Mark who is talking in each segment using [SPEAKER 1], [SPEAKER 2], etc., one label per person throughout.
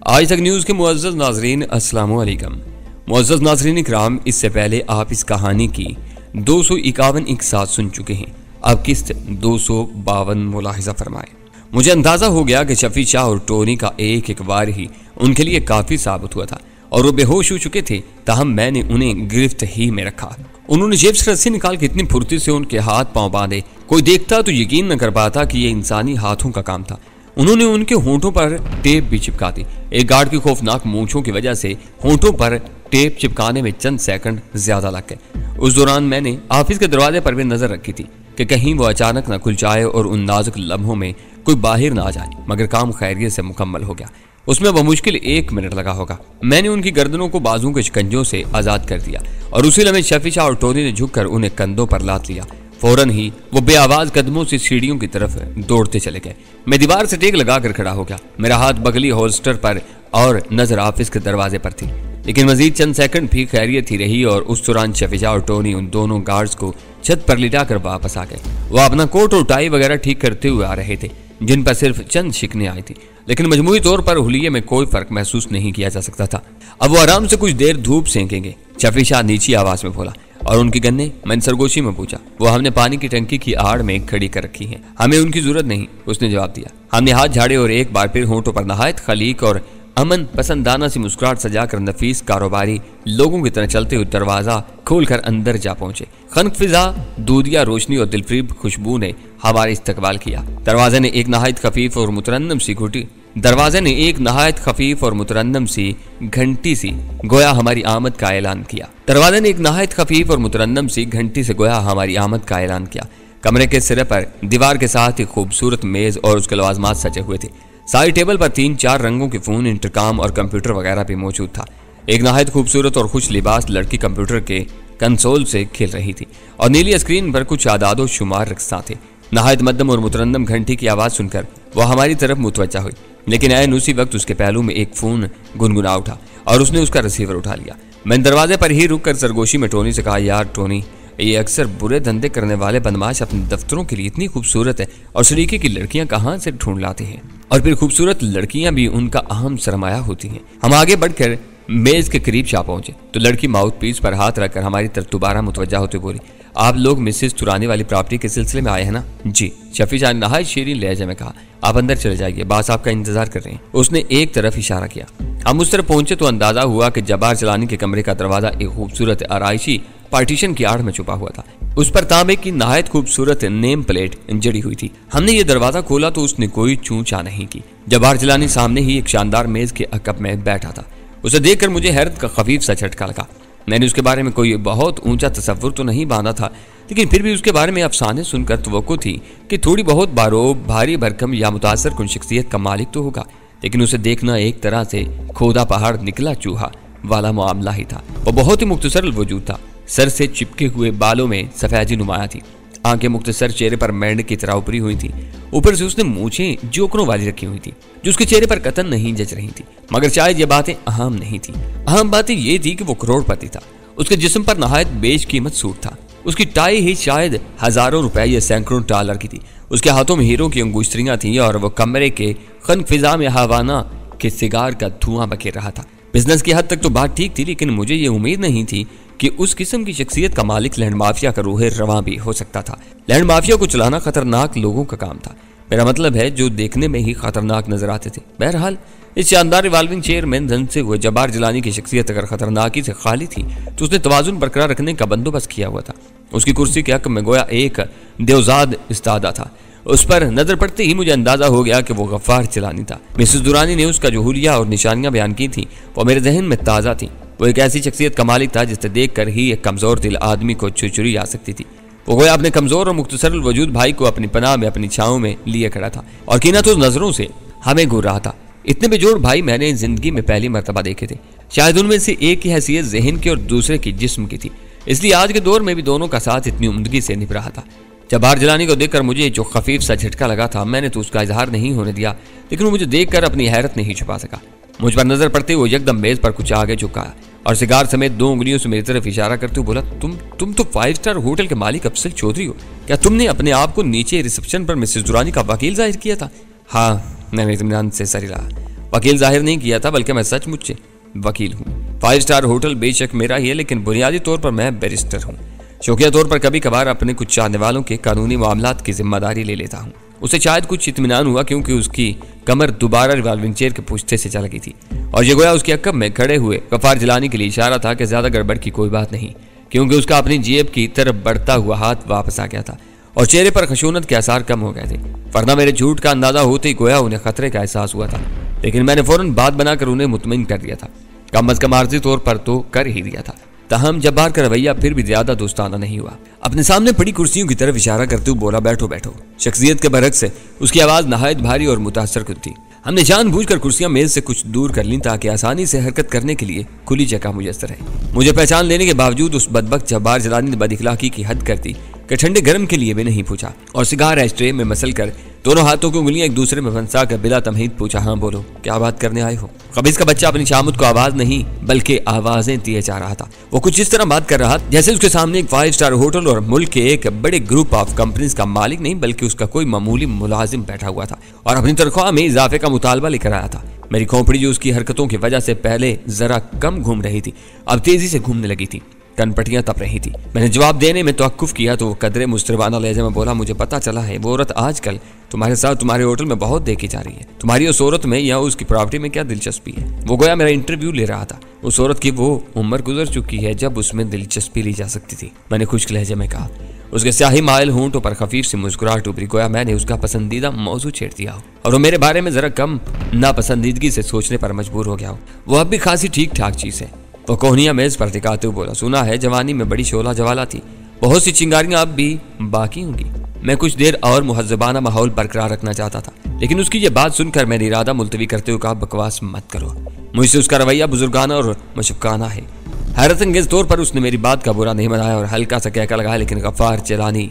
[SPEAKER 1] आज तक न्यूज़ के मुअज़्ज़ज़ नाज़रीन अस्सलामु अलैकुम। मुअज़्ज़ज़ नाज़रीन इकराम, इससे पहले आप इस कहानी की 251 एक साथ सुन चुके हैं। अब किस्त 252 मुलाहिज़ा फरमाएं। मुझे अंदाज़ा हो गया कि शफी शाह और टोनी का एक बार ही उनके लिए काफ़ी साबित हुआ था और वो बेहोश हो चुके थे, ताहम मैंने उन्हें गिरफ्त ही में रखा। उन्होंने जेब से रस्सी निकाल के इतनी फुर्ती से उनके हाथ पांव बांधे, कोई देखता तो यकीन न कर पाता कि ये इंसानी हाथों का काम था। उन्होंने उनके होंठों पर टेप भी चिपका दी। एक गार्ड की खौफनाक मूंछों की वजह से होंठों पर टेप चिपकाने में चंद सेकंड ज्यादा लग गए। उस दौरान मैंने ऑफिस के दरवाजे पर भी नजर रखी थी कि कहीं वो अचानक न खुल जाए और उन नाजुक लम्हों में कोई बाहर ना आ जाए, मगर काम खैरियत से मुकम्मल हो गया। उसमें बमुश्किल 1 मिनट लगा होगा। मैंने उनकी गर्दनों को बाजू के शिकंजों से आजाद कर दिया और उसी लम्हे शफी शाह और टोनी ने झुककर उन्हें कंधों पर लाद लिया। फौरन ही वो बेआवाज कदमों से सीढ़ियों की तरफ दौड़ते चले गए। मैं दीवार से टेक लगाकर खड़ा हो गया। मेरा हाथ बगली होल्स्टर पर और नजर ऑफिस के दरवाजे पर थी, लेकिन मजीद चंद सेकंड भी खैरियत ही रही और उस दौरान शफी शाह और टोनी उन दोनों गार्ड्स को छत पर लिटाकर वापस आ गए। वो अपना कोट और टाई वगैरह ठीक करते हुए आ रहे थे, जिन पर सिर्फ चंद शिकने आई थी, लेकिन मजमूई तौर पर हुलिये में कोई फर्क महसूस नहीं किया जा सकता था। अब वो आराम से कुछ देर धूप सेंकेंगे। शफी शाह नीची आवाज में बोला, और उनकी गन्ने? मैंने सरगोशी में पूछा। वो हमने पानी की टंकी की आड़ में खड़ी कर रखी है, हमें उनकी जरूरत नहीं, उसने जवाब दिया। हमने हाथ झाड़े और एक बार फिर होंठों पर नहायत खलीक और अमन पसंदाना सी मुस्कुराहट सजाकर नफीस कारोबारी लोगों की तरह चलते हुए दरवाजा खोलकर अंदर जा पहुंचे। खनक फिजा, दूधिया रोशनी और दिलफरीब खुशबू ने हमारे इस्तकबाल किया। दरवाजे ने एक नहायत खफीफ और मुतरन्नम सी घंटी सी गोया हमारी आमद का ऐलान किया। कमरे के सिरे पर दीवार के साथ एक खूबसूरत मेज और उसके लवाजमात सजे हुए थे। साइड टेबल पर 3-4 रंगों के फोन, इंटरकॉम और कंप्यूटर वगैरह भी मौजूद था। एक नहायत खूबसूरत और खुश लिबास लड़की कंप्यूटर के कंसोल से खेल रही थी और नीली स्क्रीन पर कुछ आदाद और शुमार रक्सा थे। नहायत मध्यम और मुतरन्नम घंटी की आवाज सुनकर वह हमारी तरफ मुतवज्जा हुई, लेकिन ऐन उसी वक्त उसके पहलू में एक फोन गुनगुना उठा और उसने उसका रिसीवर उठा लिया। मैंने दरवाजे पर ही रुककर सरगोशी में टोनी से कहा, यार टोनी, ये अक्सर बुरे धंधे करने वाले बदमाश अपने दफ्तरों के लिए इतनी खूबसूरत है और सलीके की लड़कियां कहाँ से ढूंढ लाते हैं, और फिर खूबसूरत लड़कियां भी उनका अहम सरमाया होती हैं। हम आगे बढ़कर मेज के करीब जा पहुंचे तो लड़की माउथ पीस पर हाथ रखकर हमारी तरफ दोबारा मुतवज्जा होते बोली, आप लोग मिसेस तुरानी वाली प्रॉपर्टी के सिलसिले में आए हैं ना? जी। शफी शाह ने नहायत शीरीन लहजे में कहा, आप अंदर चले जाइए, बास आपका इंतजार कर रहे हैं। उसने एक तरफ इशारा किया। हम उस तरफ पहुंचे तो अंदाजा हुआ कि जब्बार जलानी के कमरे का दरवाजा एक खूबसूरत आराइशी पार्टीशन की आड़ में छुपा हुआ था। उस पर तांबे की नहायत खूबसूरत नेम प्लेट जड़ी हुई थी। हमने ये दरवाजा खोला तो उसने कोई चूं चा नहीं की। जब्बार जलानी सामने ही एक शानदार मेज के अकब में बैठा था। उसे देखकर मुझे हैरत का खफीफ सा झटका लगा। मैंने उसके बारे में कोई बहुत ऊंचा तसव्वुर तो नहीं बांधा था, लेकिन फिर भी उसके बारे में अफसाने सुनकर तवक्को थी कि थोड़ी बहुत बारोब, भारी भरकम या मुतासर कुन शख्सियत का मालिक तो होगा, लेकिन उसे देखना एक तरह से खोदा पहाड़ निकला चूहा वाला मामला ही था। वो बहुत ही मुख्तसर वजूद था। सर से चिपके हुए बालों में सफेदी नुमाया थी, आंखें मुख्तसर, चेहरे पर मेंढक की तरह उपरी हुई थी। ऊपर से उसने मूछें जोकरों वाली रखी हुई थी जो उसके चेहरे पर कतन नहीं जच रही थी। मगर शायद ये बातें अहम नहीं थी। अहम बातें ये थी कि वो करोड़पति था। उसके जिस्म पर नहायत बेशकीमत सूट था। उसकी टाई ही शायद हजारों रुपए या सैकड़ों डॉलर की थी। उसके हाथों में हीरों की अंगूष्ठियां थीं और वो कमरे के खन फिजा में हवाना के सिगार का धुआं बखेर रहा था। बिजनेस की हद तक तो बात ठीक थी, लेकिन मुझे ये उम्मीद नहीं थी कि उस किस्म की शख्सियत का मालिक लैंड माफिया का रूह रवां भी हो सकता था। लैंड माफिया को चलाना खतरनाक लोगों का काम था। मेरा मतलब है जो देखने में ही खतरनाक नजर आते थे। बहरहाल इस शानदार रिवॉल्विंग चेयर में धन से हुए जब्बार जलानी की शख्सियत अगर खतरनाकी से खाली थी तो उसने तवाजुन बरकरार रखने का बंदोबस्त किया हुआ था। उसकी कुर्सी के हक में गोया एक देवजाद इस्तादा था। उस पर नजर पड़ते ही मुझे अंदाजा हो गया कि वो गफ्फार जलानी था। मिसेस दुरानी ने उसका जो हुलिया और निशानियां बयान की थी वो मेरे जहन में ताज़ा थी। वो एक ऐसी शख्सियत का मालिक था जिसे देख कर ही एक कमजोर दिल आदमी को छुरी आ सकती थी। वो गोया अपने कमजोर और मुख्तसर वजूद भाई को अपनी पनाह में, अपनी छाँव में लिए खड़ा था और कीना तो नजरों से हमें घूर रहा था। इतने बेजोड़ भाई मैंने जिंदगी में पहली मर्तबा देखे थे। शायद उनमें से एक की हैसियत जहन की और दूसरे की जिस्म की थी, इसलिए आज के दौर में भी दोनों का साथ इतनी उम्दगी से निभ रहा था। जब्बार जलानी को देखकर मुझे जो खफीफ सा झटका लगा था, मैंने तो उसका इजहार नहीं होने दिया, लेकिन वो मुझे देखकर अपनी हैरत नहीं छुपा सका। मुझ पर नजर पड़ते वो एकदम मेज पर कुछ आगे झुका और सिगार समेत 2 उंगलियों से मेरी तरफ इशारा करते हुए बोला, तुम तो 5 स्टार होटल के मालिक अफसल चौधरी हो। क्या तुमने अपने आप को नीचे रिसेप्शन पर मिसेस दुरानी का वकील जाहिर किया था? हाँ, मैंने इत्मीनान से सर हिलाया। वकील जाहिर नहीं किया था, बल्कि मैं सचमुच वकील हूँ। 5 स्टार होटल बेशक मेरा ही है, लेकिन बुनियादी तौर पर मैं बैरिस्टर हूँ। शौकिया तौर पर कभी कभार अपने कुछ चाहने वालों के कानूनी मामलात की जिम्मेदारी ले लेता हूँ। उसे शायद कुछ इत्मीनान हुआ, क्योंकि उसकी कमर दोबारा रिवॉल्विंग चेयर के पूछते से चल गई थी और ये गोया उसके अक्कब में खड़े हुए गफ्फार जिलानी के लिए इशारा था कि ज्यादा गड़बड़ की कोई बात नहीं, क्योंकि उसका अपनी जेब की तरफ बढ़ता हुआ हाथ वापस आ गया था और चेहरे पर खशूनत के आसार कम हो गए थे। वरना मेरे झूठ का अंदाजा होते ही गोया उन्हें खतरे का एहसास हुआ था, लेकिन मैंने फौरन बात बनाकर उन्हें मुतमिन कर दिया था। कम अज कम आर्जी तौर पर तो कर ही दिया था। तहम जब्बार का रवैया फिर भी ज्यादा दोस्ताना नहीं हुआ। अपने सामने पड़ी कुर्सियों की तरफ इशारा करते हुए बोला, बैठो बैठो। शख्सियत के बरक्स से उसकी आवाज नहायत भारी और मुतासर कुन थी। हमने जानबूझकर कुर्सियां मेज से कुछ दूर कर लीं ताकि आसानी से हरकत करने के लिए खुली जगह मुयस्सर है। मुझे पहचान लेने के बावजूद उस बदबख्त जब्बार जिलानी ने बदइखलाकी की हद कर दी कि ठंडे गर्म के लिए भी नहीं पूछा और सिगार एस्ट्रे में मसल कर दोनों हाथों की उंगलियां एक दूसरे में फंसा कर बिला तमहीद पूछा, हाँ बोलो, क्या बात करने आए हो? कबीज का बच्चा अपनी शामुत को आवाज नहीं बल्कि आवाजें दिए जा रहा था। वो कुछ इस तरह बात कर रहा जैसे उसके सामने एक 5 स्टार होटल और मुल्क के एक बड़े ग्रुप ऑफ कंपनीज का मालिक नहीं बल्कि उसका कोई मामूली मुलाजिम बैठा हुआ था और अपनी तनख्वाह में इजाफे का मुतालबा लेकर आया था। मेरी खोपड़ी जो उसकी हरकतों की वजह से पहले जरा कम घूम रही थी, अब तेजी से घूमने लगी थी। कनपटियां तप रही थी। मैंने जवाब देने में तवक्कुफ किया तो कदरे मुस्तरबाना लहजे में बोला, मुझे पता चला है वो औरत आजकल तुम्हारे साथ तुम्हारे होटल में बहुत देखी जा रही है। तुम्हारी उस औरत में या उसकी प्रॉपर्टी में क्या दिलचस्पी है? वो गोया मेरा इंटरव्यू ले रहा था। उस औरत की वो उम्र गुजर चुकी है जब उसमें दिलचस्पी ली जा सकती थी, मैंने खुश्क लहजे में कहा। उसके स्याही मायल होंठों पर खफीफ सी मुस्कुराहट उभरी, गोया मैंने उसका पसंदीदा मौजू छेड़ दिया हो और वो मेरे बारे में जरा कम नापसंदीदगी से सोचने पर मजबूर हो गया हो। वो अब भी खासी ठीक ठाक चीज है। वो कोहनिया मेज पर टिकाते हुए बोला, सुना है जवानी में बड़ी शोला जवाला थी, बहुत सी चिंगारियां अब भी बाकी होंगी। मैं कुछ देर और मुहज़्ज़बाना माहौल बरकरार रखना चाहता था, लेकिन उसकी ये बात सुनकर मैंने इरादा मुलतवी करते हुए कहा, बकवास मत करो। मुझसे उसका रवैया बुजुर्गाना और मशफ़क़ाना है। हैरत अंगेज तौर पर उसने मेरी बात का बुरा नहीं मनाया और हल्का सा कहका लगाया, लेकिन गफ्फार जिलानी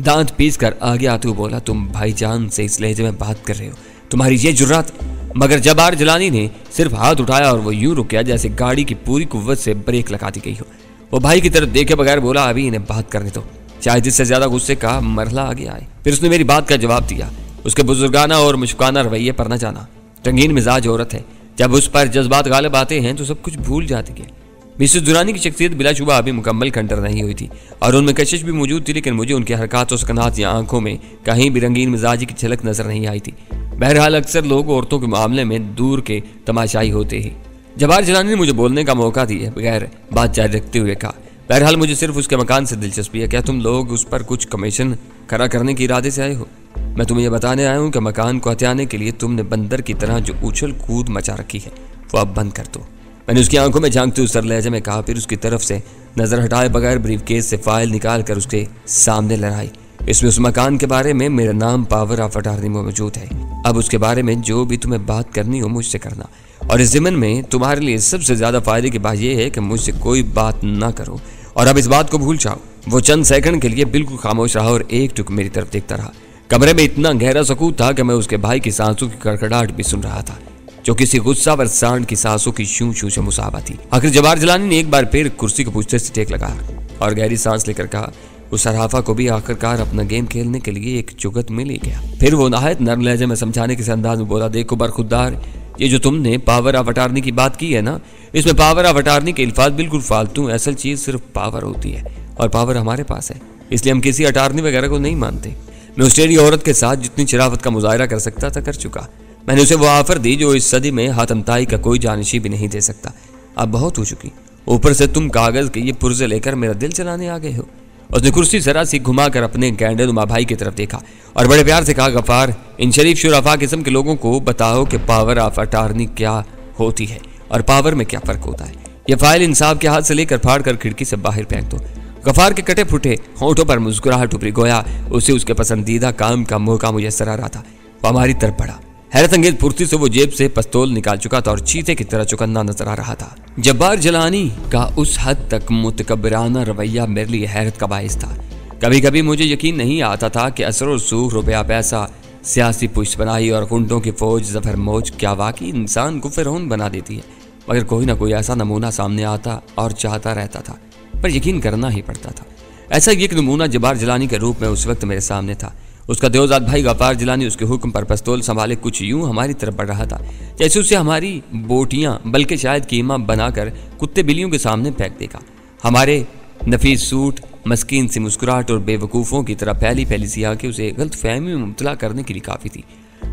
[SPEAKER 1] दांत पीस कर आगे आते हुए बोला, तुम भाईजान से इस लहजे में बात कर रहे हो, तुम्हारी ये जुर्रत? मगर जब्बार जिलानी ने सिर्फ हाथ उठाया और वो यूं रुक गया जैसे गाड़ी की पूरी कुव्वत से ब्रेक लगा दी गई हो। वो भाई की तरफ देखे बगैर बोला, अभी इन्हें बात करने दो, शायद इससे ज्यादा गुस्से का मरहला आगे आए। फिर उसने मेरी बात का जवाब दिया, उसके बुजुर्गाना और मुश्किलाना रवैये पर न जाना। रंगीन मिजाज औरत है, जब उस पर जज्बात गालिब आते हैं तो सब कुछ भूल जाती है। मिसेस दुरानी की शख्सियत बिलाशुबा अभी मुकम्मल खंडर नहीं हुई थी और उनमें कशिश भी मौजूद थी, लेकिन मुझे उनके हरकत और सकनात या आंखों में कहीं भी रंगीन मिजाजी की झलक नजर नहीं आई थी। बहरहाल अक्सर लोग औरतों के मामले में दूर के तमाशाई होते ही। जब्बार जिलानी ने मुझे बोलने का मौका दिया बगैर बात जारी रखते हुए कहा, बहरहाल मुझे सिर्फ उसके मकान से दिलचस्पी है, क्या तुम लोग उस पर कुछ कमीशन खड़ा करने के इरादे से आए हो? मैं तुम्हें यह बताने आया हूँ कि मकान को हथियाने के लिए तुमने बंदर की तरह जो उछल कूद मचा रखी है वो अब बंद कर दो। मैंने उसकी आंखों में झांकते हुए सर लहजे में कहा, फिर उसकी तरफ से नजर हटाए बगैर ब्रीफकेस से फाइल निकाल कर उसके सामने लहराई। इसमें उस मकान के बारे में मेरा नाम पावर ऑफ अटॉर्नी में मौजूद है। अब उसके बारे में जो भी तुम्हें बात करनी हो मुझसे करना, और इस ज़िम्मन में तुम्हारे लिए सबसे ज्यादा फायदे की बात यह है कि मुझसे कोई बात ना करो और अब इस बात को भूल जाओ। वो चंद सेकंड के लिए बिल्कुल खामोश रहा और एक टुक मेरी तरफ देखता रहा। कमरे में इतना गहरा सकूत था कि मैं उसके भाई की सांसों की कड़कड़ाहट भी सुन रहा था, जो किसी गुस्सा व सांड की सांसों की शू शू से मुसावा थी। आखिर जब्बार जिलानी ने एक बार फिर कुर्सी को पूछते से टेक लगाया और गहरी सांस लेकर कहा, उस सराफा को भी आखिरकार अपना गेम खेलने के लिए एक जुगत मिल ही गया। फिर वो नहायत नर्म लहजे में समझाने के अंदाज में बोला, देखो बरखुद्दार, ये जो तुमने पावर ऑफ अटॉर्नी की बात की है ना, इसमें पावर ऑफ अटॉर्नी के अल्फाज बिल्कुल फालतू। असल चीज सिर्फ पावर होती है और पावर हमारे पास है, इसलिए हम किसी अटॉर्नी वगैरह को नहीं मानते। मैं उस टेढ़ी औरत के साथ जितनी शराफत का मुजाहरा कर सकता था कर चुका। मैंने उसे वो ऑफर दी जो इस सदी में हाथमताई का कोई जानशी भी नहीं दे सकता। अब बहुत हो चुकी, ऊपर से तुम कागज के ये पुर्जे लेकर मेरा दिल चलाने आ गए हो। उसने कुर्सी जरा सी घुमाकर अपने गैंडेनुमा भाई की तरफ देखा और बड़े प्यार से कहा, गफ्फार, इन शरीफ शुराफा किस्म के लोगों को बताओ कि पावर ऑफ अटॉर्नी क्या होती है और पावर में क्या फर्क होता है। यह फाइल इंसाफ के हाथ से लेकर फाड़ कर खिड़की से बाहर फेंक दो। गफ्फार के कटे फुटे होंठों पर मुस्कुराहट उभरी, गोया उसे उसके पसंदीदा काम का मौका मुयस्सर आ रहा था। वो हमारी तरफ बढ़ा। हैरत अंगेज फुर्ती से वो जेब से पिस्तौल निकाल चुका था और चीते की तरह चौकन्ना नजर आ रहा था। जब्बार जिलानी का उस हद तक मुतकब्बिराना रवैया मेरे लिए हैरत का बाइस था। कभी कभी मुझे यकीन नहीं आता था कि असर और सूख, रुपया पैसा, सियासी पुष्पनाही और गुंडों की फौज, जफर मौज क्या वाकई इंसान को फिरौन बना देती है। मगर कोई ना कोई ऐसा नमूना सामने आता और चाहता रहता था, पर यकीन करना ही पड़ता था। ऐसा एक नमूना जब्बार जिलानी के रूप में उस वक्त मेरे सामने था। उसका देवजात भाई गफ्फार जिलानी उसके हुक्म पर पिस्तौल संभाले कुछ यूं हमारी तरफ बढ़ रहा था जैसे उसे हमारी बोटियां बल्कि शायद कीमा बनाकर कुत्ते बिल्लियों के सामने फेंक देगा। हमारे नफीस सूट, मस्कीन सी मुस्कुराहट और बेवकूफ़ों की तरह फैली फैली सी आंखें उसे गलतफहमी में मुब्तला करने के लिए काफ़ी थी।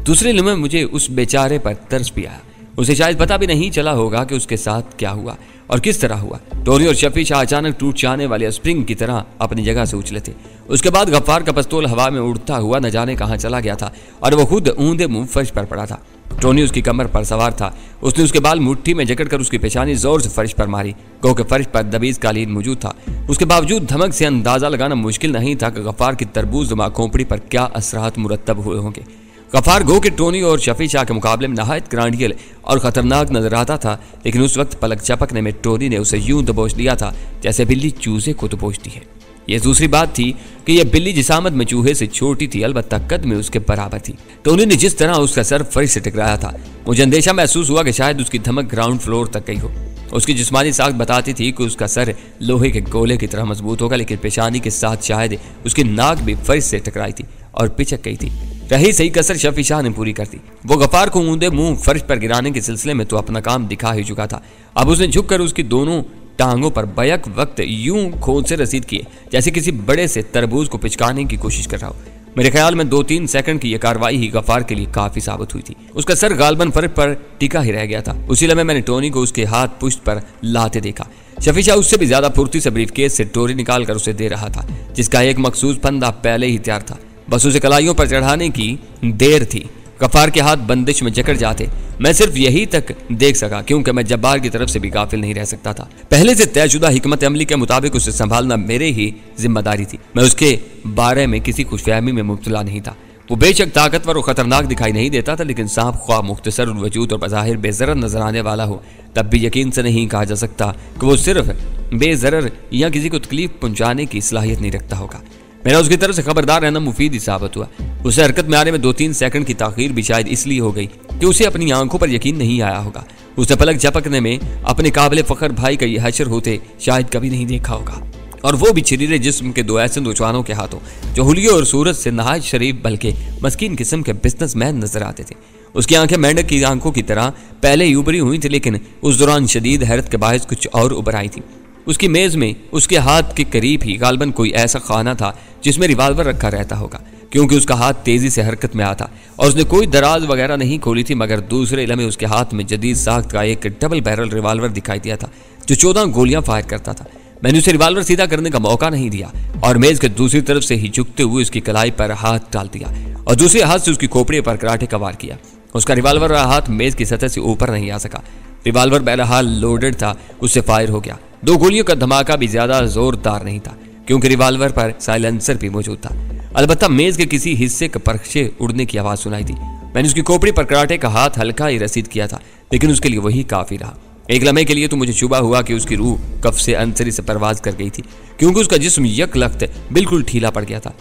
[SPEAKER 1] दूसरे लम्हे मुझे उस बेचारे पर तरस भी आया। उसे शायद पता भी नहीं चला होगा कि उसके साथ क्या हुआ और किस तरह हुआ। टोनी और शफी शाह अचानक टूट जाने वाले स्प्रिंग की तरह अपनी जगह से उछले थे। उसके बाद गफ्फार का पिस्तौल हवा में उड़ता हुआ न जाने कहाँ चला गया था और वह खुद ऊंधे मुंह फर्श पर पड़ा था। टोनी उसकी कमर पर सवार था। उसने उसके बाल मुट्ठी में जकड़कर उसकी पेशानी जोर से फर्श पर मारी। गो के फर्श पर दबीज कालीन मौजूद था। उसके बावजूद धमक से अंदाजा लगाना मुश्किल नहीं था कि गफ्फार की तरबूज नुमा खोपड़ी पर क्या असरात मुरतब हुए होंगे। गफ्फार गो के टोनी और शफी शाह के मुकाबले में नहायत ग्रांडियल और खतरनाक नजर आता था, लेकिन उस वक्त पलक झपकने में टोनी ने उसे यूं दबोच लिया था जैसे बिल्ली चूजे को दबोचती है। यह दूसरी बात थी कि यह बिल्ली जिसामत में चूहे से छोटी थी, अलबत्ता कद में उसके बराबर थी। टोनी ने जिस तरह उसका सर फर्श से टकराया था, मुझे अंदेशा महसूस हुआ कि शायद उसकी धमक ग्राउंड फ्लोर तक गई हो। उसकी जिस्मानी साख बताती थी कि उसका सर लोहे के गोले की तरह मजबूत होगा, लेकिन पेशानी के साथ शायद उसकी नाक भी फर्श से टकराई थी और पिचक गई थी। रही सही कसर शफी शाह ने पूरी कर दी। वो गफ्फार को ऊंधे मुंह फर्श पर गिराने के सिलसिले में तो अपना काम दिखा ही चुका था। अब उसने झुककर उसकी दोनों टांगों पर बैक वक्त यूं खोद से रसीद किए जैसे किसी बड़े से तरबूज को पिचकाने की कोशिश कर रहा हो। मेरे ख्याल में 2-3 सेकंड की यह कार्रवाई ही गफ्फार के लिए काफी साबित हुई थी। उसका सर गालबन फर्श पर टिका ही रह गया था। उसी लम्हे मैंने टोनी को उसके हाथ पुश्त पर लाते देखा। शफी शाह उससे भी ज्यादा फुर्ती से ब्रीफकेस से टोरी निकाल कर उसे दे रहा था, जिसका एक मखसूस फंदा पहले ही तैयार था। बस उसे कलाइयों पर चढ़ाने की देर थी। गफ्फार के हाथ बंदिश में जकड़ जाते। मैं सिर्फ यही तक देख सका क्योंकि मैं जब्बार की तरफ से भी गाफिल नहीं रह सकता था। पहले से तयशुदा हिकमत अमली के मुताबिक उसे संभालना मेरे ही जिम्मेदारी थी। मैं उसके बारे में किसी खुशफहमी में मुब्तला नहीं था। वो बेशक ताकतवर और खतरनाक दिखाई नहीं देता था, लेकिन सांप ख्वाह मुख्तसर वजूद और बज़ाहिर बेज़रर नजर आने वाला हो, तब भी यकीन से नहीं कहा जा सकता कि वो सिर्फ बेज़रर या किसी को तकलीफ पहुंचाने की सलाहियत नहीं रखता होगा। मेरा उसकी तरफ से खबरदार रहना मुफीद ही साबित हुआ। उसे हरकत में आने में 2-3 सेकंड की ताखीर भी शायद इसलिए हो गई कि उसे अपनी आंखों पर यकीन नहीं आया होगा। उसने पलक झपकने में अपने काबिल फखर भाई का ये हशर होते शायद कभी नहीं देखा होगा, और वो भी शरीरे जिस्म के 2 ऐसे नौजवानों के हाथों जो हुलिये और सूरत से नहायत शरीफ बल्कि मस्कीन किस्म के बिजनेसमैन नजर आते थे। उसकी आंखें मेंढक की आंखों की तरह पहले ही उभरी हुई थी, लेकिन उस दौरान शदीद हैरत के बायस कुछ और उभर आई थी। उसकी मेज में उसके हाथ के करीब ही गालबन कोई ऐसा खाना था जिसमें रिवाल्वर रखा रहता होगा, क्योंकि उसका हाथ तेजी से हरकत में आता और उसने कोई दराज वगैरह नहीं खोली थी, मगर दूसरे लम्हे उसके हाथ में जदीद साख्त का एक डबल बैरल रिवाल्वर दिखाई दिया था जो 14 गोलियां फायर करता था। मैंने उसे रिवाल्वर सीधा करने का मौका नहीं दिया और मेज के दूसरी तरफ से ही झुकते हुए उसकी कलाई पर हाथ डाल दिया और दूसरे हाथ से उसकी खोपड़ी पर कराटे का वार किया। उसका रिवाल्वर का हाथ मेज की सतह से ऊपर नहीं आ सका। रिवाल्वर बहरहाल लोडेड था, उससे फायर हो गया। 2 गोलियों का धमाका भी ज्यादा जोरदार नहीं था क्योंकि रिवाल्वर पर साइलेंसर भी मौजूद था। अलबत्ता मेज के किसी हिस्से के परखचे उड़ने की आवाज सुनाई दी। मैंने उसकी खोपड़ी पर कराटे का हाथ हल्का ही रसीद किया था, लेकिन उसके लिए वही काफी रहा। एक लम्हे के लिए तो मुझे शुबा हुआ कि उसकी रूह कफ से अंसरी से परवाज कर गई थी, क्योंकि उसका जिस्म यकलख्त बिल्कुल ढीला पड़ गया था।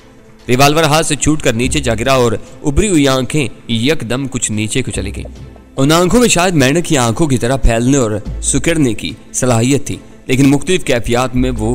[SPEAKER 1] रिवाल्वर हाथ से छूटकर नीचे जा गिरा और उभरी हुई आंखें यकदम कुछ नीचे को चली गई। उन आंखों में शायद मेंढक की आंखों की तरह फैलने और सुकड़ने की सलाहियत थी, लेकिन मुख्तलिफ कैफियत में वो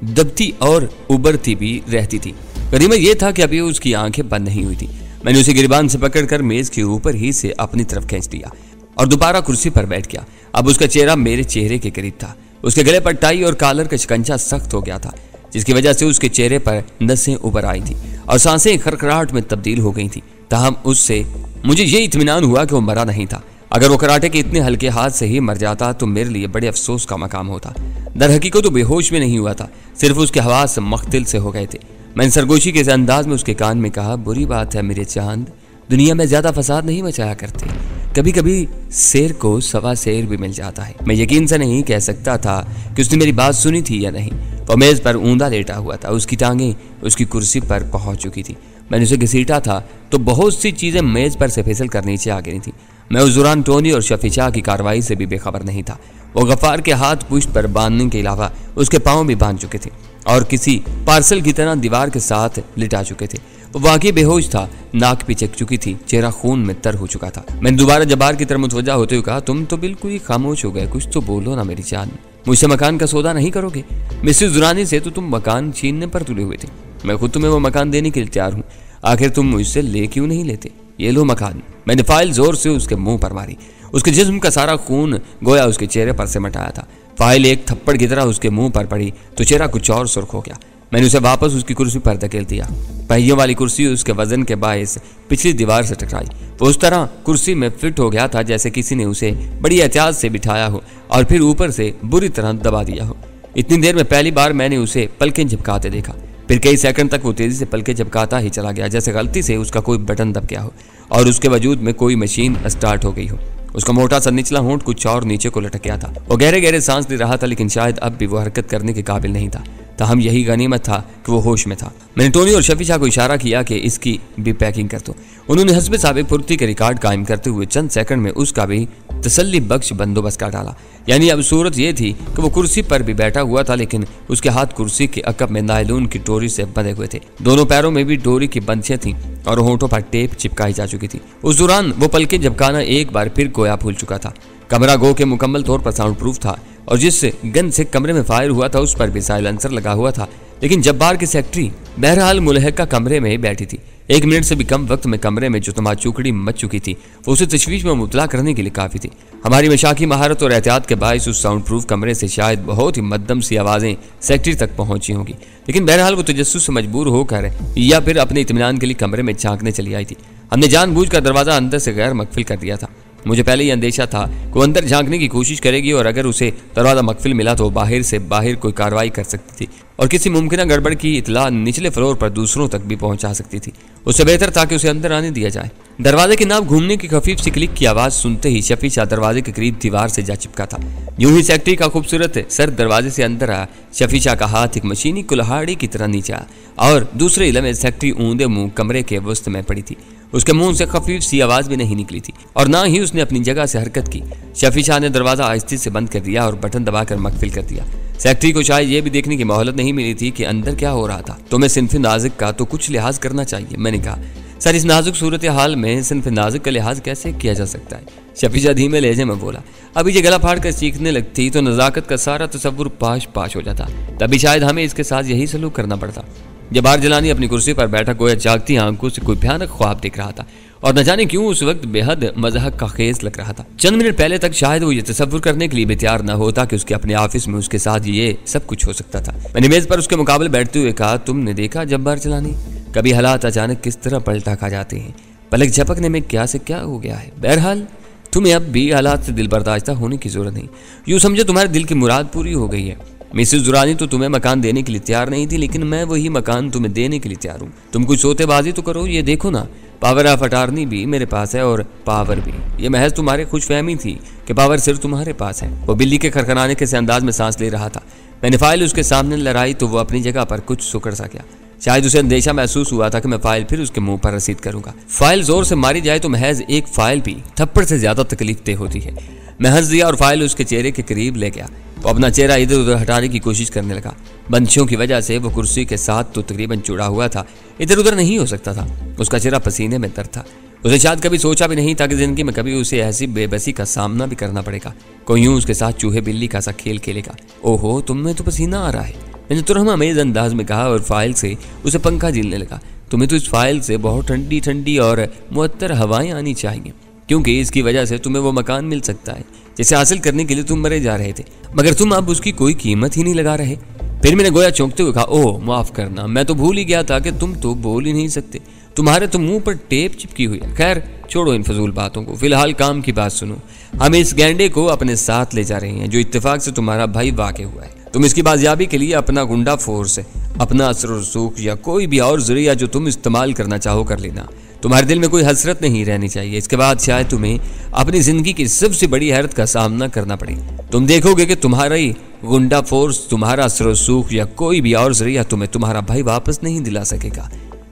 [SPEAKER 1] दबती और उबरती भी रहती थी। करीमा यह था कि अभी उसकी आंखें बंद नहीं हुई थी। मैंने उसे गिरबान से पकड़कर मेज के ऊपर ही से अपनी तरफ खींच लिया और दोबारा कुर्सी पर बैठ गया। अब उसका चेहरा मेरे चेहरे के करीब था। उसके गले पर टाई और कॉलर का शिकंजा सख्त हो गया था, जिसकी वजह से उसके चेहरे पर नसें उभर आई थी और सांसें खरखराहट में तब्दील हो गई थी। ताहम उससे मुझे ये इत्मीनान हुआ कि वो मरा नहीं था। अगर वो कराटे के इतने हल्के हाथ से ही मर जाता तो मेरे लिए बड़े अफसोस का मकाम होता। दर हकीकत तो बेहोश में नहीं हुआ था, सिर्फ उसके हवास मुख्तल से हो गए थे। मैंने सरगोशी के अंदाज में उसके कान में कहा, बुरी बात है मेरे चांद, दुनिया में ज्यादा फसाद नहीं मचाया करते। कभी कभी शेर को सवा शेर भी मिल जाता है। मैं यकीन से नहीं कह सकता था कि उसने मेरी बात सुनी थी या नहीं। वो मेज पर ऊंधा लेटा हुआ था, उसकी टांगें उसकी कुर्सी पर पहुंच चुकी थी। मैंने उसे घसीटा था तो बहुत सी चीजें मेज पर से फिसल कर नीचे आ गई थी। मैं उस दौरान टोनी और शफी शाह की कार्रवाई से भी बेखबर नहीं था। वो गफ्फार के हाथ पुश्त पर बांधने के अलावा उसके पांव भी बांध चुके थे और किसी पार्सल की तरह दीवार के साथ लिटा चुके थे। वो वाकई बेहोश था, नाक भी चक चुकी थी, चेहरा खून में तर हो चुका था। मैंने दोबारा जब्बार की तरफ मुतवज्जा होते हुए कहा, तुम तो बिल्कुल ही खामोश हो गए, कुछ तो बोलो ना मेरी जान। मुझसे मकान का सौदा नहीं करोगे? मिसेस दुरानी से तो तुम मकान छीनने पर तुले हुए थे। मैं खुद तुम्हें वो मकान देने के लिए तैयार हूँ। आखिर तुम मुझसे ले क्यों नहीं लेते? ये लो मकान। मैंने फाइल जोर से उसके मुंह पर मारी। उसके जिस्म का सारा खून गोया उसके चेहरे पर सिमट आया था। फाइल एक थप्पड़ की तरह उसके मुंह पर पड़ी तो चेहरा कुछ और सुर्ख हो गया। मैंने उसे वापस उसकी कुर्सी पर धकेल दिया। पहियों वाली कुर्सी उसके वजन के बायस पिछली दीवार से टकराई। वो उस तरह कुर्सी में फिट हो गया था जैसे किसी ने उसे बड़ी एहतियात से बिठाया हो और फिर ऊपर से बुरी तरह दबा दिया हो। इतनी देर में पहली बार मैंने उसे पलकें झपकाते देखा। फिर कई सेकंड तक वो तेजी से पलकें झपकाता ही चला गया, जैसे गलती से उसका कोई बटन दब गया हो और उसके वजूद में कोई मशीन स्टार्ट हो गई हो। उसका मोटा सा निचला होंठ कुछ और नीचे को लटक गया था। वो गहरे गहरे सांस ले रहा था, लेकिन शायद अब भी वो हरकत करने के काबिल नहीं था। ताहम यही गनीमत था कि वो होश में था। मैंने टोनी और शफी शाह को इशारा किया कि इसकी भी पैकिंग कर दो। उन्होंने हस्बे साबिक फुर्ती के रिकॉर्ड कायम करते हुए चंद सेकंड में उसका भी तसल्ली बख्श बंदोबस्त कर डाला। यानी अब सूरत यह थी कि वो कुर्सी पर भी बैठा हुआ था, लेकिन उसके हाथ कुर्सी के अकब में नायलून की डोरी से बंधे हुए थे। दोनों पैरों में भी डोरी की बंदिशें थीं और होंठों पर टेप चिपकाई जा चुकी थी। उस दौरान वो पलकें झपकाना एक बार फिर गोया भूल चुका था। कमरा गो के मुकम्मल तौर पर साउंड प्रूफ था और जिस गन से कमरे में फायर हुआ था उस पर भी साइलेंसर लगा हुआ था। लेकिन जब्बार की सेक्रेटरी बहरहाल मुलहका कमरे में ही बैठी थी। 1 मिनट से भी कम वक्त में कमरे में जो तमाचुकड़ी मच चुकी थी वो उसे तशवीश में मुबतला करने के लिए काफ़ी थी। हमारी मशाकी महारत और एहतियात के बायस उस साउंड प्रूफ कमरे से शायद बहुत ही मध्यम सी आवाज़ें सेक्रेटरी तक पहुंची होंगी, लेकिन बहरहाल वो तजस्सुस से मजबूर होकर या फिर अपने इत्मीनान के लिए कमरे में झांकने चली आई थी। हमने जानबूझकर दरवाज़ा अंदर से गैर मकफिल कर दिया था। मुझे पहले ही अंदेशा था कि वो अंदर झांकने की कोशिश करेगी और अगर उसे दरवाज़ा मकफिल मिला तो बाहर से बाहर कोई कार्रवाई कर सकती थी और किसी मुमकिन गड़बड़ की इतला निचले फ्लोर पर दूसरों तक भी पहुंचा सकती थी। उससे बेहतर था कि उसे अंदर आने दिया जाए। दरवाजे की नाव घूमने की खफीफ सी क्लिक की आवाज़ सुनते ही शफी शाह दरवाजे के करीब दीवार से जा चिपका था। यूं ही सेक्रेटरी का खूबसूरत सर दरवाजे से अंदर आया। शफी शाह का हाथ एक मशीनी कुल्हाड़ी की तरह नीचे आया और दूसरे इलम में सेक्रेटरी ऊंधे मुंह कमरे के वस्त में पड़ी थी। उसके मुंह से खफीफ सी आवाज़ भी नहीं निकली थी और ना ही उसने अपनी जगह से हरकत की। शफी शाह ने दरवाज़ा आहिस्ते से बंद कर दिया और बटन दबाकर मकफिल कर दिया। सेक्रेटरी को शायद ये भी देखने की मोहलत नहीं मिली थी कि अंदर क्या हो रहा था। तो मैं सिन्फ नाजुक का तो कुछ लिहाज करना चाहिए। मैंने कहा, सर इस नाजुक सूरत हाल में सिन्फ नाजुक का लिहाज कैसे किया जा सकता है? शफी शाह धीमे लहजे में बोला। अभी ये गला फाड़ कर चीखने लगती तो नज़ाकत का सारा तसव्वुर पाश पाश हो जाता। तभी शायद हमें इसके साथ यही सलूक करना पड़ता। जब बार जलानी अपनी कुर्सी पर बैठा गोया जागती आंखों से कोई भयानक ख्वाब देख रहा था और न जाने क्यों उस वक्त बेहद मज़हक का खेज लग रहा था। चंद मिनट पहले तक शायद वो ये तसव्वुर करने के लिए भी तैयार न होता कि उसके अपने ऑफिस में उसके साथ ये सब कुछ हो सकता था। मैंने मेज पर उसके मुकाबले बैठते हुए कहा, तुमने देखा जब बार जलानी कभी हालात अचानक किस तरह पलटा खा जाते हैं। पलक झपकने में क्या से क्या हो गया है। बहरहाल तुम्हें अब भी हालात से दिल बर्दाश्ता होने की जरूरत नहीं। यूँ समझो तुम्हारे दिल की मुराद पूरी हो गई है। मिसेस दुरानी तो तुम्हें मकान देने के लिए तैयार नहीं थी, लेकिन मैं वही मकान तुम्हें देने के लिए तैयार हूँ। तुम कुछ सोतेबाजी तो करो। ये देखो ना, पावर ऑफ अटार्नी भी मेरे पास है और पावर भी। ये महज तुम्हारे खुशफहमी थी कि पावर सिर्फ तुम्हारे पास है। वो बिल्ली के खरखराने के से अंदाज में सांस ले रहा था। मैंने फाइल उसके सामने लहराई तो वो अपनी जगह पर कुछ सुकड़ सा गया। शायद उसे अंदेशा महसूस हुआ था कि मैं फाइल फिर उसके मुंह पर रसीद करूंगा। फाइल जोर से मारी जाए तो महज एक फाइल भी थप्पड़ से ज्यादा तकलीफ दे होती है। मैं हंस दिया और फाइल उसके चेहरे के करीब ले गया। वो अपना चेहरा इधर उधर हटाने की कोशिश करने लगा। बंदिशों की वजह से वो कुर्सी के साथ तो तकरीबन जुड़ा हुआ था, इधर उधर नहीं हो सकता था। उसका चेहरा पसीने में तर था। उसे शायद कभी सोचा भी नहीं था कि जिंदगी में कभी उसे ऐसी बेबसी का सामना भी करना पड़ेगा। कोई यूं उसके साथ चूहे बिल्ली का सा खेल खेलेगा। ओहो, तुम्हें तो पसीना आ रहा है, मैंने तुरंत अमेज अंदाज में कहा और फाइल से उसे पंखा झीलने लगा। तुम्हें तो इस फाइल से बहुत ठंडी ठंडी और मुअत्तर हवाएं आनी चाहिए, क्योंकि इसकी वजह से तुम्हें वो मकान मिल सकता है जिसे हासिल करने के लिए तुम मरे जा रहे थे, मगर तुम अब उसकी कोई कीमत ही नहीं लगा रहे। फिर मैंने गोया चौंकते हुए कहा, ओह माफ करना, मैं तो भूल ही गया था कि तुम तो बोल ही नहीं सकते। तुम्हारे तो मुंह पर टेप चिपकी हुई है। खैर छोड़ो इन फजूल बातों को, फिलहाल काम की बात सुनो। हम इस गैंडे को अपने साथ ले जा रहे हैं जो इत्तेफाक से तुम्हारा भाई वाक़ हुआ है। तुम इसकी बाजियाबी के लिए अपना गुंडा फोर्स, अपना असर रसूख या कोई भी और जरिया जो तुम इस्तेमाल करना चाहो कर लेना। तुम्हारे दिल में कोई हसरत नहीं रहनी चाहिए। इसके बाद शायद तुम्हें अपनी जिंदगी की सबसे बड़ी हैरत का सामना करना पड़े। तुम देखोगे कि तुम्हारा ही गुंडा फोर्स, तुम्हारा असर रसूख या कोई भी और जरिया तुम्हें तुम्हारा भाई वापस नहीं दिला सकेगा।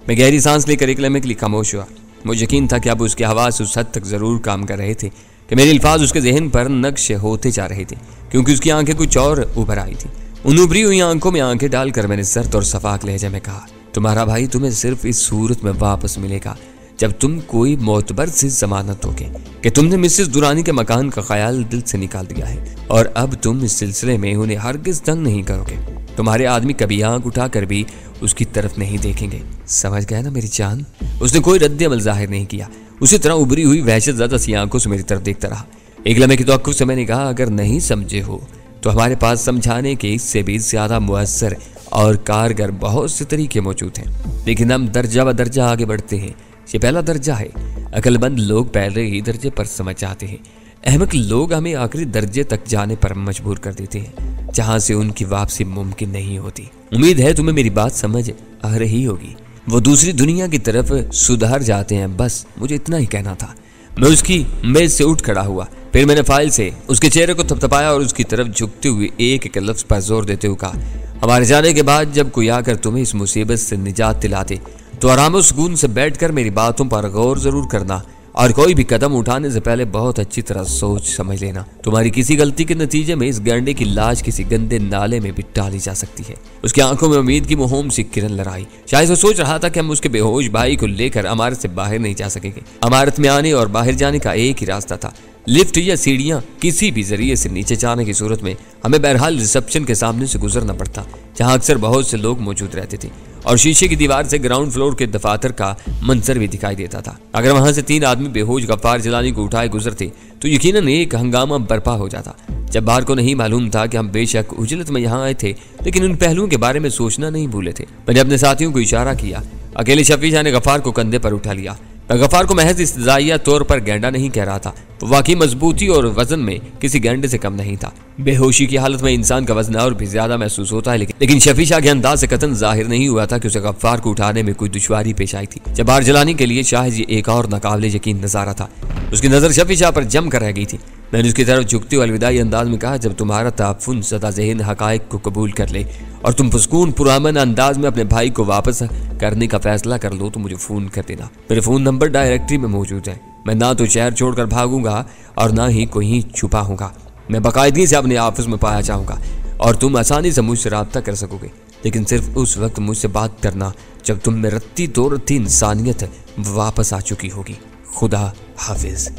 [SPEAKER 1] मैं गहरी सांस लेकर एक लम्हे के लिए खामोश हुआ। मुझे यकीन था कि अब उसके हवास उस हद तक जरूर काम कर रहे थे कि मेरे अल्फाज उसके जहन पर नक्श होते जा रहे थे, क्योंकि उसकी आंखें कुछ और उभर आई थी। उन उभरी हुई आंखों में आंखें डालकर मैंने सर्द और सफाक लहजे में कहा, तुम्हारा भाई तुम्हें सिर्फ इस सूरत में वापस मिलेगा जब तुम कोई मोतबर से जमानत दोगे कि तुमने मिसेस दुरानी के मकान का ख्याल दिल से निकाल दिया है और अब तुम इस सिलसिले में उन्हें हरगिज तंग नहीं करोगे। तुम्हारे आदमी कभी आंख उठाकर भी उसकी तरफ नहीं देखेंगे। समझ गया ना मेरी जान? उसने कोई रद्द अमल जाहिर नहीं किया। उसी तरह उभरी हुई वहशत ज़्यादा सी आंखों से मेरी तरफ देखता रहा। एक लम्हे की तवक्कुफ से मैंने कहा, अगर नहीं समझे हो तो हमारे पास समझाने के इससे भी ज़्यादा मुअस्सर और कारगर बहुत से तरीके मौजूद हैं, लेकिन हम दर्जा ब दर्जा आगे बढ़ते हैं। ये पहला दर्जा है। अक्लमंद लोग पहले ही दर्जे पर समझ जाते हैं। अहमक लोग हमें आखिरी दर्जे तक जाने पर मजबूर कर देते हैं, जहां से उनकी वापसी मुमकिन नहीं होती। उम्मीद है तुम्हें मेरी बात समझ आ रही होगी। वो दूसरी दुनिया की तरफ सुधार जाते हैं, बस मुझे इतना ही कहना था। मैं उसकी मेज से उठ खड़ा हुआ। फिर मैंने फाइल से उसके चेहरे को थपथपाया और उसकी तरफ झुकते हुए एक एक लफ्ज पर जोर देते हुए कहा, हमारे जाने के बाद जब कोई आकर तुम्हें इस मुसीबत से निजात दिलाते तो आराम और सुकून से बैठकर मेरी बातों पर गौर जरूर करना, और कोई भी कदम उठाने से पहले बहुत अच्छी तरह सोच समझ लेना। तुम्हारी किसी गलती के नतीजे में इस गैंडे की लाश किसी गंदे नाले में भी डाली जा सकती है। उसकी आंखों में उम्मीद की मुहिम सी किरण लहराई। शायद वो सोच रहा था कि हम उसके बेहोश भाई को लेकर इमारत से बाहर नहीं जा सकेंगे। इमारत में आने और बाहर जाने का एक ही रास्ता था, लिफ्ट या सीढ़ियां, किसी भी जरिए से नीचे जाने की सूरत में हमें बहरहाल रिसेप्शन के सामने से गुजरना पड़ता, जहां अक्सर बहुत से लोग मौजूद रहते थे और शीशे की दीवार से ग्राउंड फ्लोर के दफातर का मंजर भी दिखाई देता था। अगर वहां से 3 आदमी बेहोश गफ्फार जिलानी को उठाए गुजरते तो यकीनन एक हंगामा बर्पा हो जाता। जब्बार को नहीं मालूम था कि हम बेशक उजलत में यहाँ आए थे, लेकिन उन पहलुओं के बारे में सोचना नहीं भूले थे। मैंने अपने साथियों को इशारा किया। अकेले शफीशा ने गफ्फार को कंधे पर उठा लिया। मैं गफ्फार को महज इस्तिजाइया तौर पर गैंडा नहीं कह रहा था, वो वाकई मजबूती और वजन में किसी गैंडे से कम नहीं था। बेहोशी की हालत में इंसान का वजन और भी ज्यादा महसूस होता है, लेकिन शफीशा के अंदाज से कतन जाहिर नहीं हुआ था कि उसे गफ्फार को उठाने में कोई दुश्वारी पेश आई थी। जब्बार जिलानी के लिए शायद ये एक और नाकाबिले यकीन नजारा था। उसकी नजर शफीशा पर जम कर रह गई थी। मैंने उसकी तरफ झुकते हुए अलविदाई अंदाज में कहा, जब तुम्हारा ताफुन सदा ज़हन हकायक को कबूल कर ले और तुम पुरसकून पुरअमन अंदाज में अपने भाई को वापस करने का फैसला कर लो तो मुझे फ़ोन कर देना। मेरे फ़ोन नंबर डायरेक्टरी में मौजूद है। मैं ना तो शहर छोड़कर भागूंगा और ना ही कहीं छुपा हूँगा। मैं बाकायदगी से अपने ऑफिस में पाया जाऊँगा और तुम आसानी से मुझसे रब्ता कर सकोगे, लेकिन सिर्फ उस वक्त मुझसे बात करना जब तुम में रत्ती तो रत्ती इंसानियत वापस आ चुकी होगी। खुदा हाफिज।